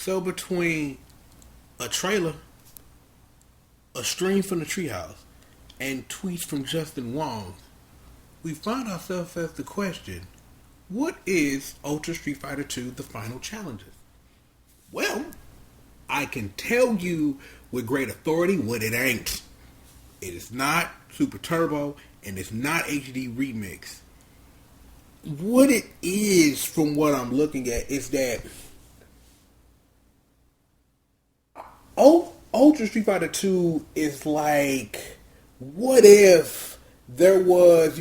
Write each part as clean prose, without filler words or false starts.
So between a trailer, a stream from the treehouse, and tweets from Justin Wong, we find ourselves as the question: what is Ultra Street Fighter 2 the final challenges? Well, I can tell you with great authority what it ain't. It is not Super Turbo and it's not HD Remix. What it is, from what I'm looking at, is that Ultra Street Fighter 2 is like, what if there was,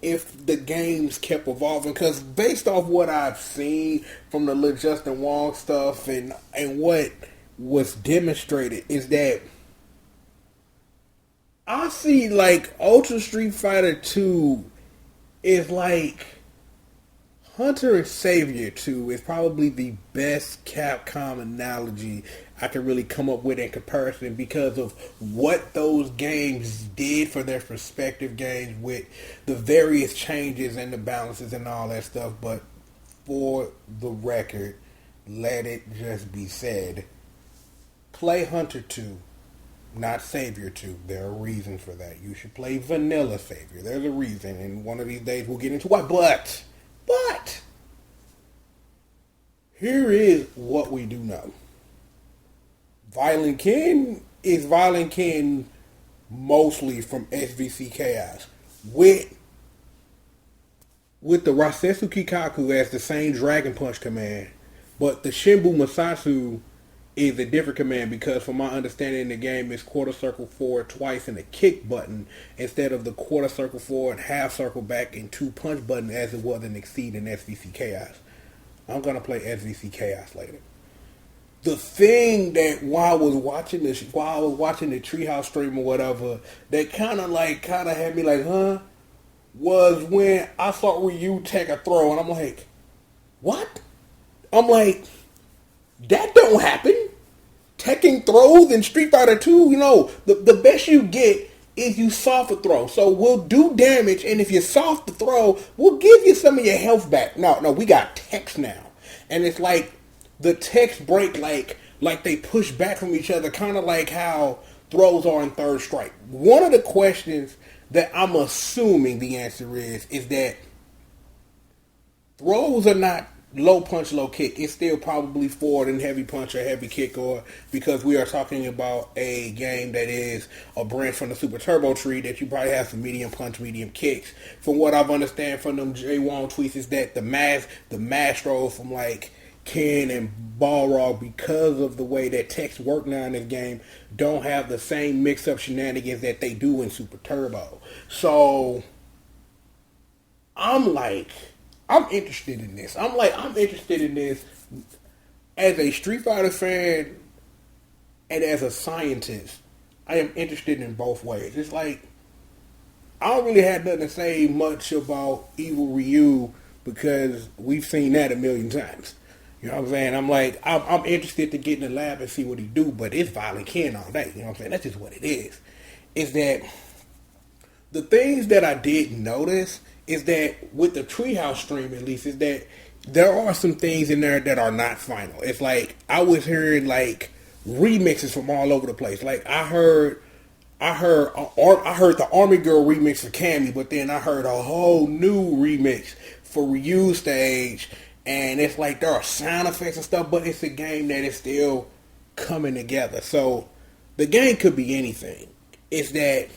if the games kept evolving? Because based off what I've seen from the little Justin Wong stuff and what was demonstrated is that I see like Ultra Street Fighter 2 is like Hunter and Savior 2 is probably the best Capcom analogy I can really come up with in comparison because of what those games did for their respective games with the various changes and the balances and all that stuff. But for the record, let it just be said, play Hunter 2, not Savior 2. There are reasons for that. You should play Vanilla Savior. There's a reason, and one of these days we'll get into why. But here is what we do know. Violent Ken is Violent Ken mostly from SVC Chaos. With the Rasetsu Kikaku as the same Dragon Punch command, but the Shinbu Masasu is a different command because from my understanding in the game it's quarter circle forward twice and a kick button instead of the quarter circle forward, half circle back and 2 punch button as it was in Exceed in SVC Chaos. I'm going to play SVC Chaos later. The thing that while I was watching the Treehouse stream or whatever, that kind of had me like, huh, was when I saw Ryu take a throw, and I'm like, what? I'm like, that don't happen. Taking throws in Street Fighter 2, the best you get is you soft a throw. So we'll do damage, and if you soft the throw, we'll give you some of your health back. No, we got text now. And it's like the text break like they push back from each other, kind of like how throws are in Third Strike. One of the questions that I'm assuming the answer is that throws are not low punch, low kick. It's still probably forward and heavy punch or heavy kick, or because we are talking about a game that is a branch from the Super Turbo tree that you probably have some medium punch, medium kicks. From what I've understand from them J Wong tweets is that the Mastro from like Ken and Balrog, because of the way that text work now in this game, don't have the same mix-up shenanigans that they do in Super Turbo. So I'm interested in this. I'm interested in this as a Street Fighter fan and as a scientist. I am interested in both ways. It's like, I don't really have nothing to say much about Evil Ryu because we've seen that a million times. You know what I'm saying? I'm interested to get in the lab and see what he do, but it's Violent Ken all day. You know what I'm saying? That's just what it is. Is that the things that I did notice is that with the Treehouse stream, at least, is that there are some things in there that are not final. It's like I was hearing like remixes from all over the place. Like I heard the Army Girl remix for Cammy, but then I heard a whole new remix for Ryu stage, and it's like there are sound effects and stuff, but it's a game that is still coming together. So the game could be anything. It's that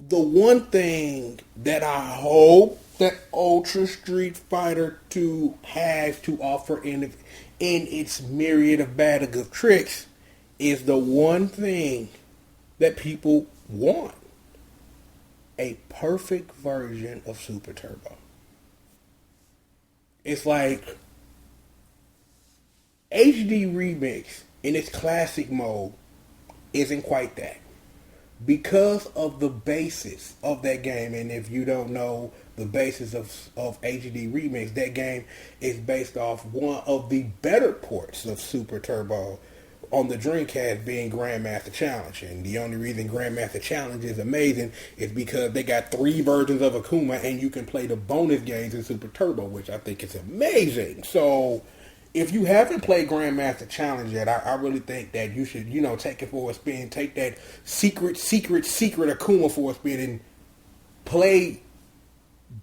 the one thing that I hope that Ultra Street Fighter 2 has to offer in its myriad of bag of tricks is the one thing that people want. A perfect version of Super Turbo. It's like HD Remix in its classic mode isn't quite that. Because of the basis of that game, and if you don't know the basis of HD Remix, that game is based off one of the better ports of Super Turbo on the Dreamcast being Grandmaster Challenge. And the only reason Grandmaster Challenge is amazing is because they got 3 versions of Akuma and you can play the bonus games in Super Turbo, which I think is amazing. So if you haven't played Grandmaster Challenge yet, I really think that you should, take it for a spin. Take that secret Akuma for a spin and play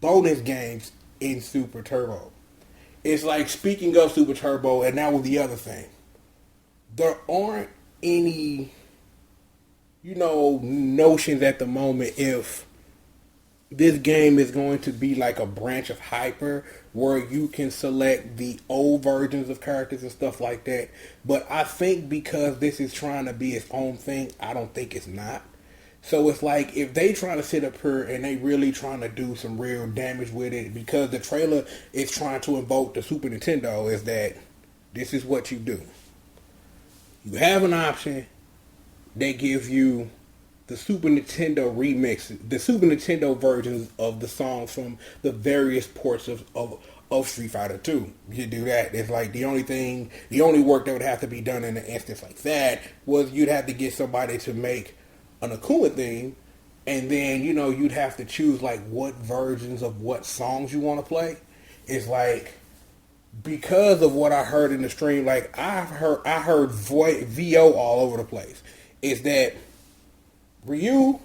bonus games in Super Turbo. It's like, speaking of Super Turbo, and that was the other thing. There aren't any, notions at the moment if this game is going to be like a branch of Hyper where you can select the old versions of characters and stuff like that. But I think because this is trying to be its own thing, I don't think it's not. So it's like, if they trying to sit up here and they really trying to do some real damage with it, because the trailer is trying to invoke the Super Nintendo, is that this is what you do. You have an option that gives you the Super Nintendo remixes, the Super Nintendo versions of the songs from the various ports of Street Fighter 2. You do that. It's like the only work that would have to be done in an instance like that was you'd have to get somebody to make an Akuma theme, and then, you'd have to choose like what versions of what songs you want to play. It's like, because of what I heard in the stream, like I heard VO all over the place. Is that Ryu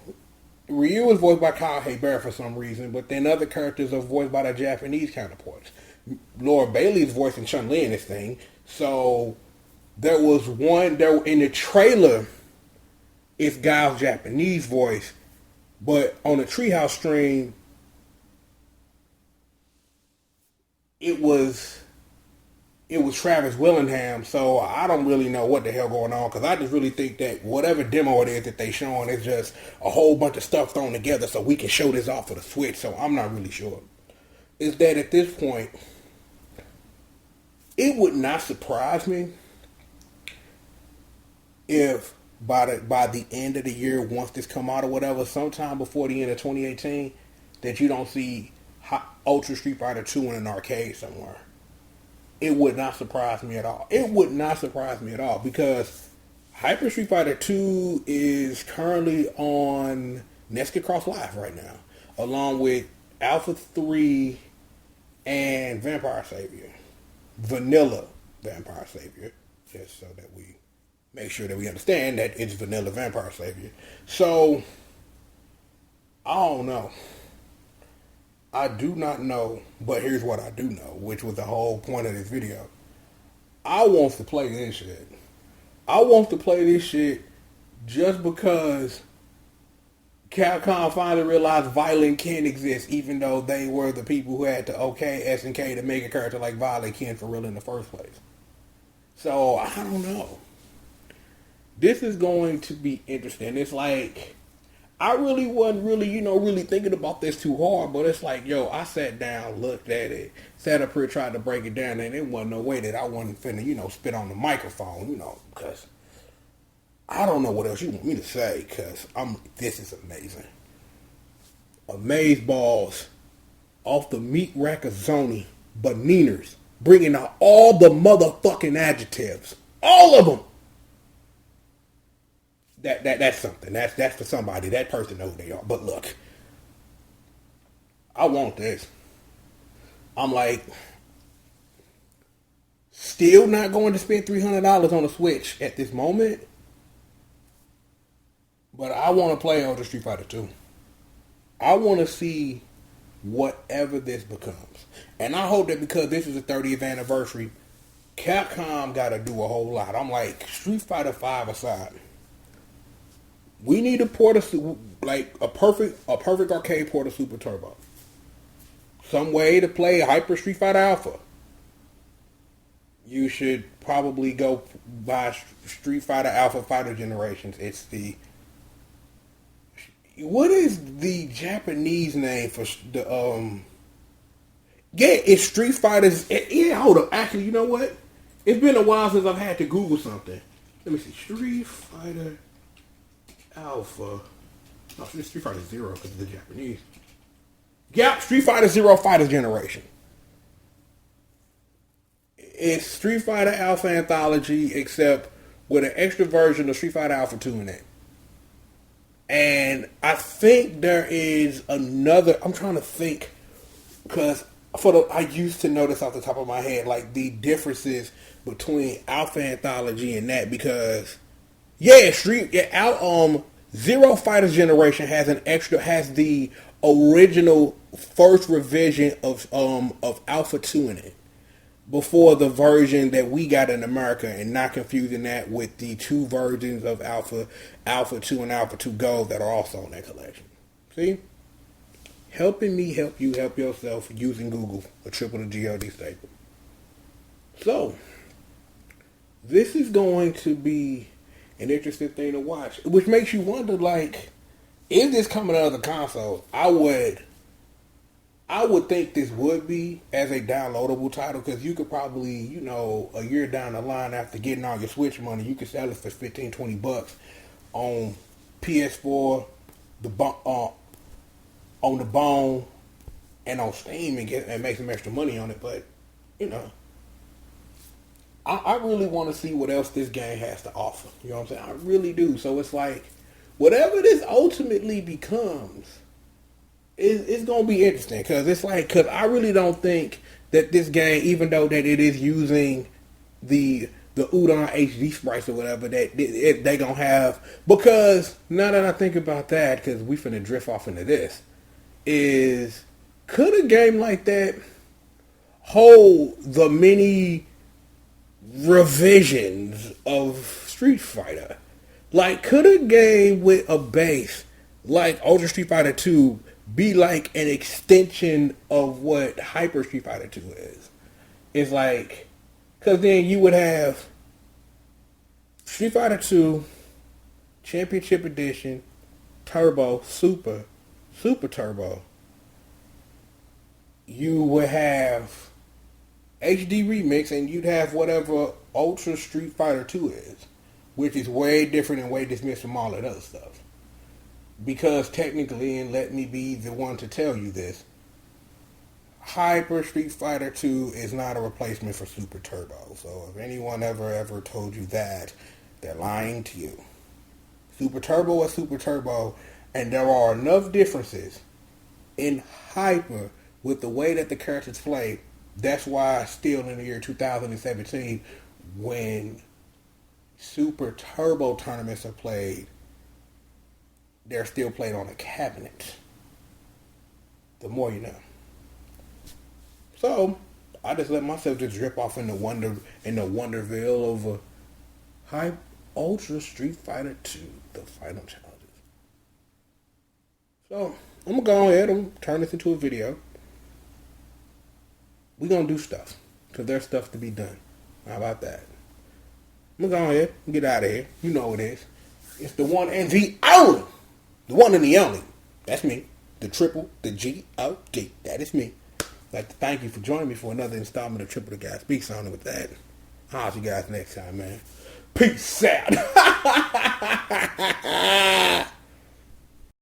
is voiced by Kyle Hebert for some reason, but then other characters are voiced by the Japanese counterparts. Laura Bailey is voicing Chun-Li in this thing. So there was one there in the trailer. It's Guile's Japanese voice, but on the Treehouse stream, it was Travis Willingham. So I don't really know what the hell going on, because I just really think that whatever demo it is that they showing is just a whole bunch of stuff thrown together so we can show this off for the Switch. So I'm not really sure. Is that at this point, it would not surprise me if by the end of the year, once this come out or whatever, sometime before the end of 2018, that you don't see Ultra Street Fighter 2 in an arcade somewhere. It would not surprise me at all. It would not surprise me at all, because Hyper Street Fighter 2 is currently on Nesca Cross Live right now, along with Alpha 3 and Vampire Savior. Vanilla Vampire Savior, just so that we make sure that we understand that it's Vanilla Vampire Savior. So, I don't know. I do not know, but here's what I do know, which was the whole point of this video. I want to play this shit. I want to play this shit just because Capcom finally realized Violent Ken exists, even though they were the people who had to okay SNK to make a character like Violent Ken for real in the first place. So, I don't know. This is going to be interesting. It's like, I really wasn't really thinking about this too hard, but it's like, I sat down, looked at it, sat up here, tried to break it down, and there wasn't no way that I wasn't finna, spit on the microphone, because I don't know what else you want me to say, because this is amazing. Amaze balls off the meat rack of Zony, Beniners, bringing out all the motherfucking adjectives. All of them. That's something. That's for somebody. That person knows who they are. But look, I want this. I'm like, still not going to spend $300 on a Switch at this moment. But I want to play Ultra Street Fighter 2. I want to see whatever this becomes. And I hope that because this is the 30th anniversary, Capcom got to do a whole lot. I'm like, Street Fighter 5 aside, we need a port of, like, a perfect arcade port of Super Turbo. Some way to play Hyper Street Fighter Alpha. You should probably go buy Street Fighter Alpha Fighter Generations. It's the... What is the Japanese name for the... Yeah, it's Street Fighters... Yeah, hold up. Actually, you know what? It's been a while since I've had to Google something. Let me see. Street Fighter... Alpha. No, it's Street Fighter Zero because it's the Japanese. Yep, Street Fighter Zero Fighter Generation. It's Street Fighter Alpha Anthology, except with an extra version of Street Fighter Alpha 2 in it. And I think there is another... I'm trying to think, because I used to know this off the top of my head, like the differences between Alpha Anthology and that, because Zero Fighters Generation has the original first revision of Alpha 2 in it, before the version that we got in America, and not confusing that with the two versions of Alpha 2 and Alpha 2 Gold that are also in that collection. See? Helping me help you help yourself using Google, a triple to G.O.D staple. So, this is going to be an interesting thing to watch, which makes you wonder, like, is this coming out of the console? I would think this would be as a downloadable title, because you could probably, a year down the line after getting all your Switch money, you could sell it for $15-20 on PS4, on the bone, and on Steam, and make some extra money on it. But I really want to see what else this game has to offer. You know what I'm saying? I really do. So it's like, whatever this ultimately becomes, it's going to be interesting. Because I really don't think that this game, even though that it is using the Udon HD sprites or whatever, that they going to have. Because now that I think about that, because we finna drift off into this, could a game like that hold the many revisions of Street Fighter? Like, could a game with a base like Ultra Street Fighter 2 be like an extension of what Hyper Street Fighter 2 is? It's like, because then you would have Street Fighter 2 Championship Edition, Turbo, Super Turbo. You would have HD Remix, and you'd have whatever Ultra Street Fighter 2 is, which is way different and way dismissed from all that other stuff. Because technically, and let me be the one to tell you this, Hyper Street Fighter 2 is not a replacement for Super Turbo. So if anyone ever told you that, they're lying to you. Super Turbo is Super Turbo, and there are enough differences in Hyper with the way that the characters play. That's why still in the year 2017, when Super Turbo tournaments are played, they're still played on a cabinet. The more you know. So I just let myself just drip off in the Wonderville of Ultra Street Fighter 2, the final challenges. So I'm gonna go ahead and turn this into a video. We're gonna do stuff, because there's stuff to be done. How about that? I'm gonna go ahead and get out of here. You know what it is. It's the one and the only. The one and the only. That's me. The triple, the G.O.D. That is me. I'd like to thank you for joining me for another installment of Triple the Guy Speaks on. With that, I'll see you guys next time, man. Peace out.